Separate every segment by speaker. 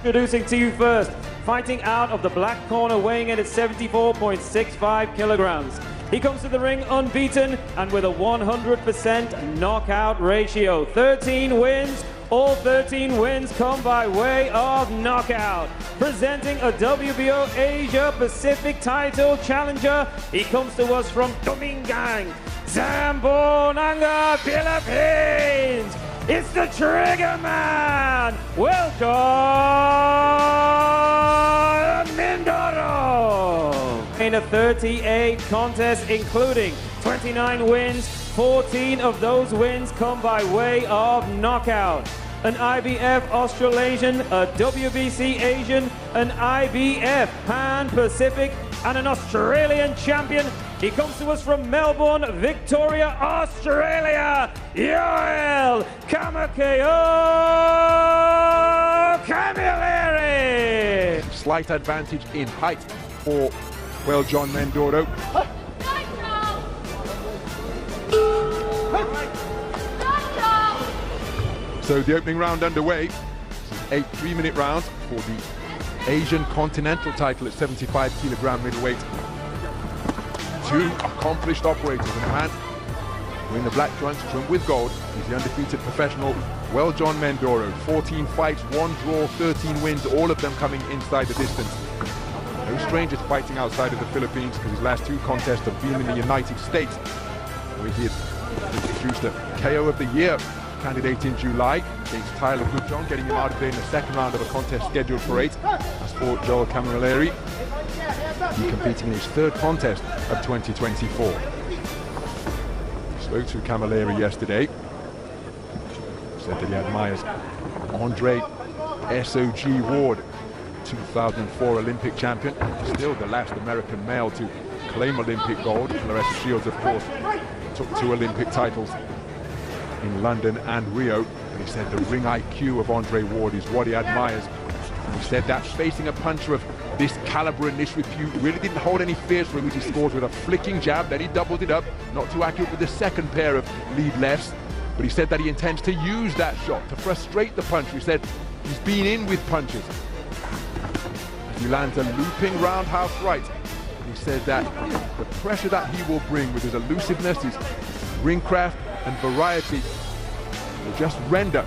Speaker 1: Introducing to you first, fighting out of the black corner, weighing in at 74.65 kilograms. He comes to the ring unbeaten and with a 100% knockout ratio. 13 wins. All 13 wins come by way of knockout. Presenting a WBO Asia Pacific title challenger, he comes to us from Tumingang, Zamboanga, Philippines. It's the Trigger Man, Weljon Mendoro. In a 38 contest, including 29 wins, 14 of those wins come by way of knockout. An IBF Australasian, a WBC Asian, an IBF Pan-Pacific, and an Australian champion. He comes to us from Melbourne, Victoria, Australia, Yoel Camilleri.
Speaker 2: Slight advantage in height for Weljon Mendoro. So the opening round underway. 8 3-minute rounds for the Asian Continental title at 75 kilogram middleweight. Two accomplished operators, and a man wearing the black trunks trimmed with gold is the undefeated professional Weljon Mendoro. 14 fights, 1 draw, 13 wins, all of them coming inside the distance. No stranger to fighting outside of the Philippines, because his last 2 contests have been in the United States, where he has produced a KO of the year candidate in July against Tyler Goodjohn, getting him out of there in the second round of a contest scheduled for 8. As for Joel Camilleri, he competing in his 3rd contest of 2024. Spoke to Camilleri yesterday. Said that he admires Andre SOG Ward, 2004 Olympic champion, still the last American male to claim Olympic gold. Claressa Shields, of course, took 2 Olympic titles in London and Rio. And he said the ring IQ of Andre Ward is what he admires. He said that facing a puncher of this caliber and this repute really didn't hold any fears for him, which he scores with a flicking jab. Then he doubled it up, not too accurate with the second pair of lead lefts, but he said that he intends to use that shot to frustrate the puncher. He said he's been in with punches. He lands a looping roundhouse right. He said that the pressure that he will bring with his elusiveness, his ring craft and variety will just render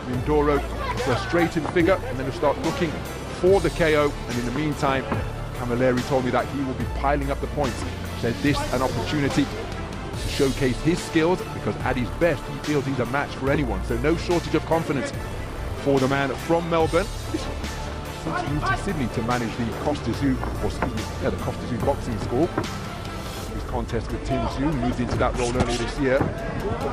Speaker 2: Mendoro a frustrated figure, and then he'll start looking for the KO. And in the meantime, Camilleri told me that he will be piling up the points. He said this an opportunity to showcase his skills, because at his best he feels he's a match for anyone. So no shortage of confidence for the man from Melbourne. Since he moved to Sydney to manage the Costa Zoo, the Costa Zoo boxing school. His contest with Tim Zhu, moved into that role earlier this year.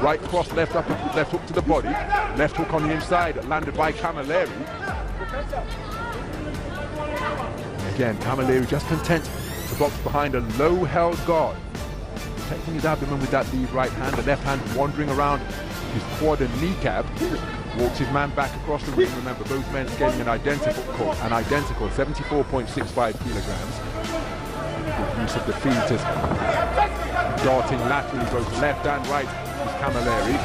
Speaker 2: Right cross, left hook to the body, left hook on the inside, landed by Camilleri. Again, Camilleri just content to box behind a low-held guard, protecting his abdomen with that lead right hand, the left hand wandering around his quad and kneecap. Walks his man back across the ring. Remember, both men scaling an identical 74.65 kilograms. Good use of the feet as darting laterally, both left and right, is Camilleri.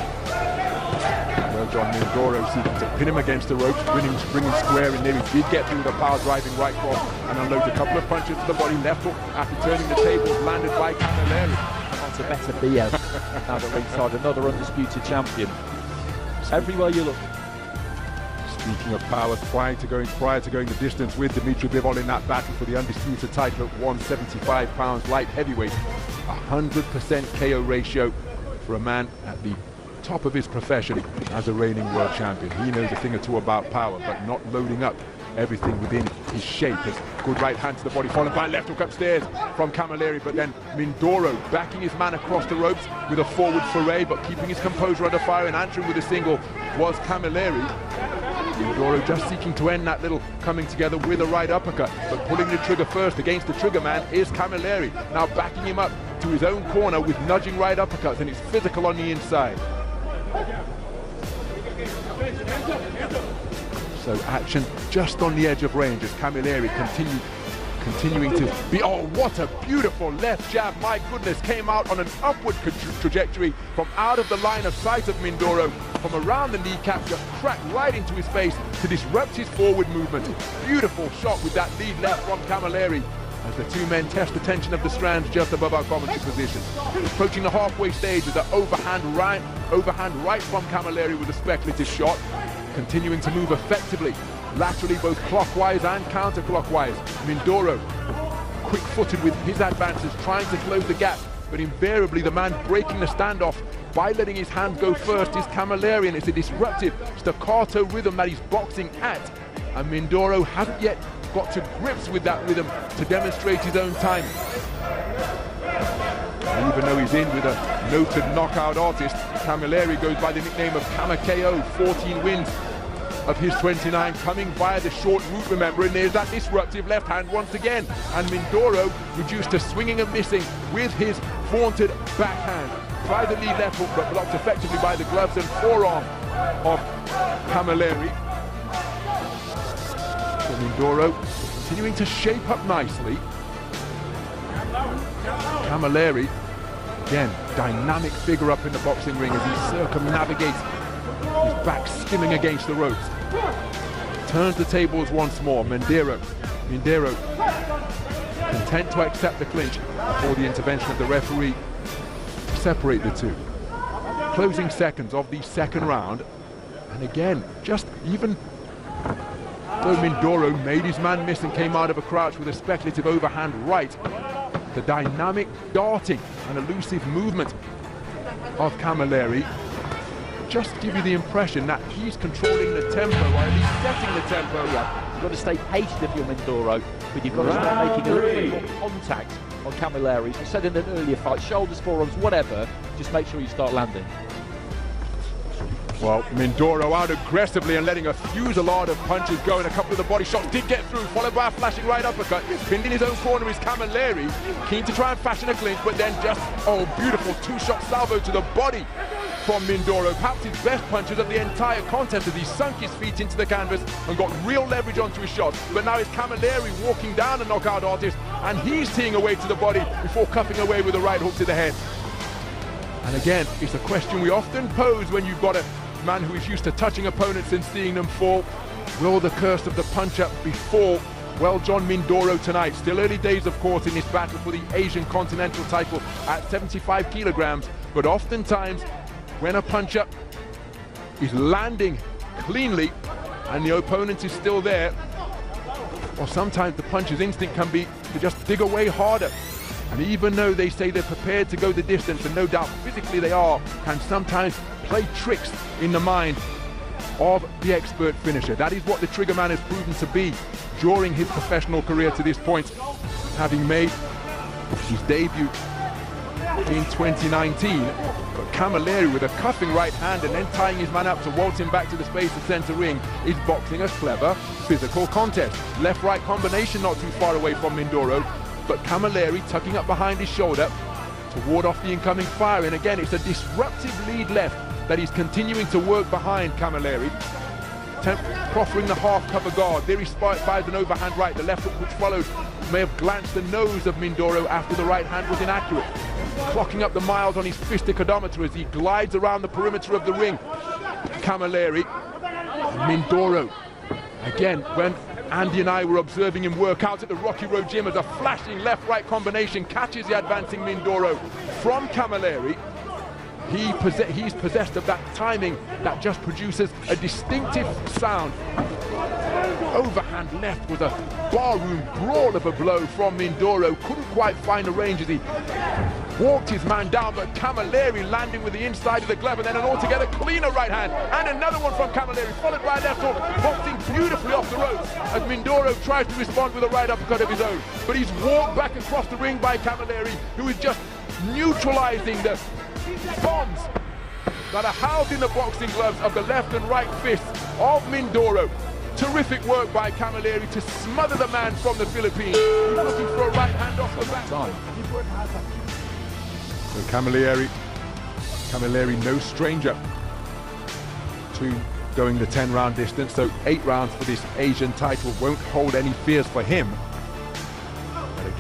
Speaker 2: Weljon Mendoro seeking to pin him against the ropes, bringing square in there. He did get through the power driving right cross and unloads a couple of punches to the body. Left hook after turning the tables, landed by Camilleri.
Speaker 3: That's a better BO out at ringside, another undisputed champion. Everywhere you look.
Speaker 2: Speaking of powers, prior to going the distance with Dimitri Bivol in that battle for the undisputed title at 175 pounds light heavyweight, 100% KO ratio for a man at the top of his profession as a reigning world champion. He knows a thing or two about power, but not loading up everything within his shape. As good right hand to the body, followed by left hook upstairs from Camilleri, but then Mendoro backing his man across the ropes with a forward foray, but keeping his composure under fire and answering with a single was Camilleri. Mendoro just seeking to end that little coming together with a right uppercut, but pulling the trigger first against the trigger man is Camilleri. Now backing him up to his own corner with nudging right uppercuts, and it's physical on the inside. So action just on the edge of range as Camilleri continued continuing to be, oh, what a beautiful left jab, my goodness, came out on an upward trajectory from out of the line of sight of Mendoro, from around the kneecap, just cracked right into his face to disrupt his forward movement. Beautiful shot with that lead left from Camilleri, as the two men test the tension of the strands just above our commentary position. Approaching the halfway stage with the overhand right from Camilleri with a speculative shot, continuing to move effectively laterally, both clockwise and counterclockwise. Mendoro, quick-footed with his advances, trying to close the gap, but invariably the man breaking the standoff by letting his hand go first is Camilleri, and it's a disruptive staccato rhythm that he's boxing at, and Mendoro hasn't yet got to grips with that rhythm to demonstrate his own time. And even though he's in with a noted knockout artist, Camilleri goes by the nickname of Kama KO, 14 wins of his 29 coming via the short route, remember, and there's that disruptive left hand once again, and Mendoro reduced to swinging and missing with his vaunted backhand. Tried the lead left hook, but blocked effectively by the gloves and forearm of Camilleri. So Mendoro continuing to shape up nicely. Camilleri, again, dynamic figure up in the boxing ring as he circumnavigates, his back skimming against the ropes. Turns the tables once more. Mendoro content to accept the clinch before the intervention of the referee to separate the two. Closing seconds of the second round, and again, just even though Mendoro made his man miss and came out of a crouch with a speculative overhand right, the dynamic darting and elusive movement of Camilleri just give you the impression that he's controlling the tempo, or at least setting the tempo.
Speaker 3: Yeah. You've got to stay patient if you're Mendoro, but you've got to start making a little bit more contact on Camilleri. As we said in an earlier fight, shoulders, forearms, whatever, just make sure you start landing.
Speaker 2: Well, Mendoro out aggressively and letting a fusillade of punches go, and a couple of the body shots did get through, followed by a flashing right uppercut. Pinned in his own corner is Camilleri, keen to try and fashion a clinch, but then just, oh, beautiful two-shot salvo to the body from Mendoro. Perhaps his best punches of the entire contest as he sunk his feet into the canvas and got real leverage onto his shots. But now it's Camilleri walking down the knockout artist, and he's teeing away to the body before cuffing away with a right hook to the head. And again, it's a question we often pose when you've got a man who is used to touching opponents and seeing them fall. Will the curse of the punch-up befall Weljon Mendoro tonight? Still early days, of course, in this battle for the Asian Continental title at 75 kilograms, but oftentimes when a punch-up is landing cleanly and the opponent is still there, or sometimes the puncher's instinct can be to just dig away harder. And even though they say they're prepared to go the distance, and no doubt physically they are, can sometimes play tricks in the mind of the expert finisher. That is what the Triggerman has proven to be during his professional career to this point, having made his debut in 2019. But Camilleri, with a cuffing right hand and then tying his man up to waltz him back to the space of center ring, is boxing a clever physical contest. Left-right combination not too far away from Mendoro, but Camilleri tucking up behind his shoulder to ward off the incoming fire. And again, it's a disruptive lead left that he's continuing to work behind Camilleri, proffering the half-cover guard. There he fires an overhand right. The left hook which followed may have glanced the nose of Mendoro after the right hand was inaccurate. Clocking up the miles on his fistic odometer as he glides around the perimeter of the ring. Camilleri, Mendoro, again, when Andy and I were observing him work out at the Rocky Road Gym, as a flashing left-right combination catches the advancing Mendoro from Camilleri. He's possessed of that timing that just produces a distinctive sound. Overhand left was a barroom brawl of a blow from Mendoro. Couldn't quite find the range as he walked his man down, but Camilleri landing with the inside of the glove, and then an altogether cleaner right hand, and another one from Camilleri, followed by a left hook, boxing beautifully off the ropes as Mendoro tries to respond with a right uppercut of his own. But he's walked back across the ring by Camilleri, who is just neutralizing the bombs that are housed in the boxing gloves of the left and right fists of Mendoro. Terrific work by Camilleri to smother the man from the Philippines. He's looking for a right hand off the back. So Camilleri no stranger to going the 10-round distance, so 8 rounds for this Asian title won't hold any fears for him.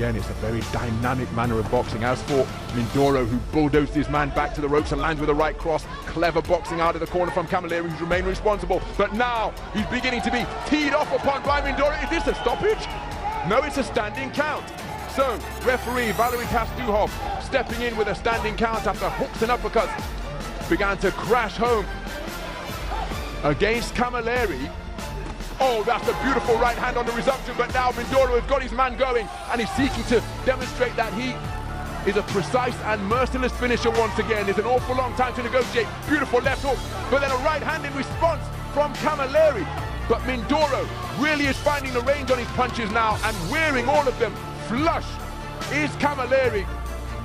Speaker 2: Again, it's a very dynamic manner of boxing. As for Mendoro, who bulldozed his man back to the ropes and lands with a right cross. Clever boxing out of the corner from Camilleri, who's remained responsible. But now he's beginning to be teed off upon by Mendoro. Is this a stoppage? No, it's a standing count. So, referee Valery Pastuhov stepping in with a standing count after hooks and uppercuts began to crash home against Camilleri. Oh, that's a beautiful right hand on the resumption, but now Mendoro has got his man going and he's seeking to demonstrate that he is a precise and merciless finisher once again. There's an awful long time to negotiate. Beautiful left hook, but then a right hand in response from Camilleri. But Mendoro really is finding the range on his punches now and wearing all of them flush is Camilleri.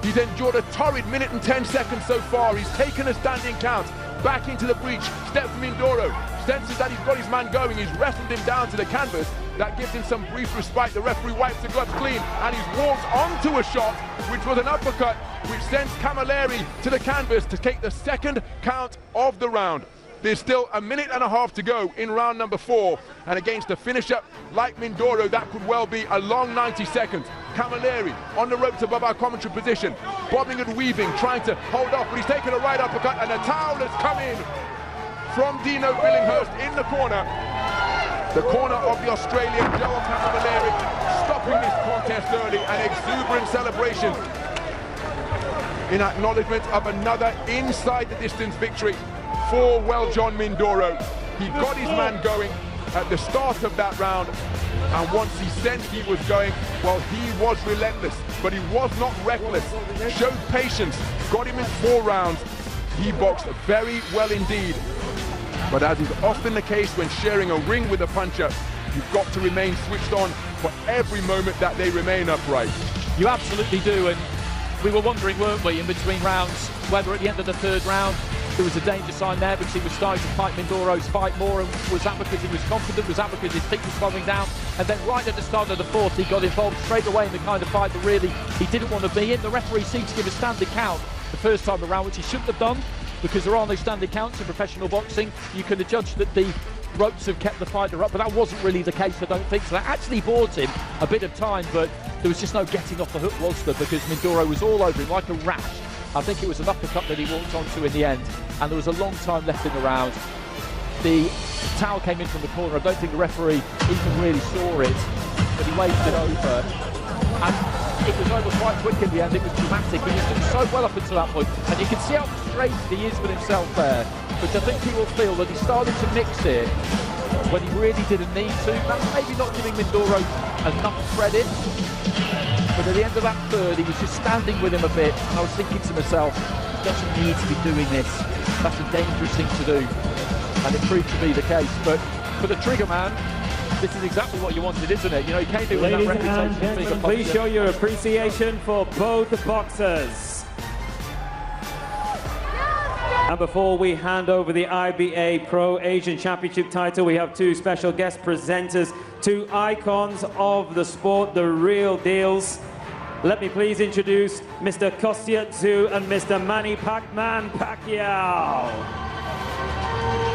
Speaker 2: He's endured a torrid minute and 10 seconds so far. He's taken a standing count. Back into the breach, steps Mendoro, senses that he's got his man going, he's wrestled him down to the canvas. That gives him some brief respite. The referee wipes the gloves clean and he's walked onto a shot, which was an uppercut, which sends Camilleri to the canvas to take the second count of the round. There's still a minute and a half to go in round number 4, and against a finisher like Mendoro, that could well be a long 90 seconds. Camilleri on the ropes above our commentary position, bobbing and weaving, trying to hold off, but he's taken a right uppercut, and a towel has come in from Dino Billinghurst in the corner of the Australian Joel Camilleri, stopping this contest early. An exuberant celebration in acknowledgement of another inside the distance victory for Weljon Mendoro. He got his man going at the start of that round, and once he sensed he was going, well, he was relentless, but he was not reckless. Showed patience, got him in 4 rounds. He boxed very well indeed. But as is often the case when sharing a ring with a puncher, you've got to remain switched on for every moment that they remain upright.
Speaker 3: You absolutely do, and we were wondering, weren't we, in between rounds, whether at the end of the 3rd round there was a danger sign there because he was starting to fight Mendoro's fight more, and was that because he was confident, was that because his feet were slowing down? And then right at the start of the 4th, he got involved straight away in the kind of fight that really he didn't want to be in. The referee seemed to give a standing count the first time around, which he shouldn't have done, because there are no standing counts in professional boxing. You could have judged that the ropes have kept the fighter up, but that wasn't really the case, I don't think. So that actually bought him a bit of time, but there was just no getting off the hook, was there? Because Mendoro was all over him like a rash. I think it was an uppercut that he walked onto in the end, and there was a long time left in the round. The towel came in from the corner. I don't think the referee even really saw it, but he waved it over. And it was over quite quick in the end. It was dramatic. He was doing so well up until that point, and you can see how frustrated he is with himself there. But I think he will feel that he started to mix it when he really didn't need to. That's maybe not giving Mendoro enough credit. But at the end of that 3rd, he was just standing with him a bit, and I was thinking to myself, he doesn't need to be doing this. That's a dangerous thing to do, and it proved to be the case. But for the trigger man, this is exactly what you wanted, isn't it? You know, he came in with that reputation of being a puncher.
Speaker 1: Please show your appreciation for both boxers. And before we hand over the IBA Pro Asian Championship title, we have 2 special guest presenters, 2 icons of the sport, the real deals. Let me please introduce Mr. Kostya Tszyu and Mr. Manny Pacman Pacquiao.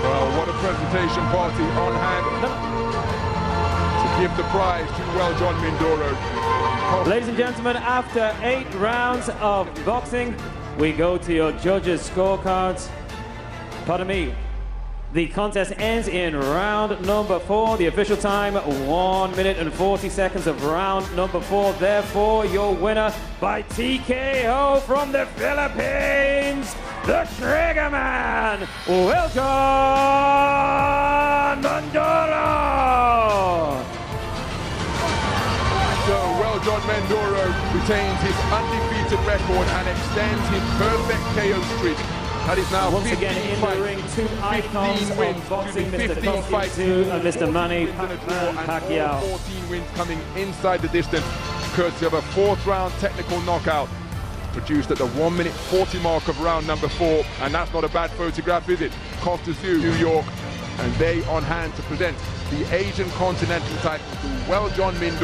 Speaker 2: Well, what a presentation party on hand to give the prize to Weljon Mendoro.
Speaker 1: Ladies and gentlemen, after 8 rounds of boxing, we go to your judges' scorecards. Pardon me. The contest ends in round number 4. The official time, 1 minute and 40 seconds of round number 4. Therefore, your winner by TKO from the Philippines, the Trigger Man, Weljon Mendoro.
Speaker 2: So Weljon Mendoro retains his undefeated record and extends his perfect KO streak. That is now
Speaker 1: once again in the ring, 2 icons of boxing, Mr. Kostya Tszyu and Mr. Manny Pacquiao.
Speaker 2: 14 wins coming inside the distance, courtesy of a 4th round technical knockout produced at the 1 minute 40 mark of round number 4. And that's not a bad photograph, is it? Kostya Tszyu, New York, and they on hand to present the Asian Continental title to Weljon Mendoro.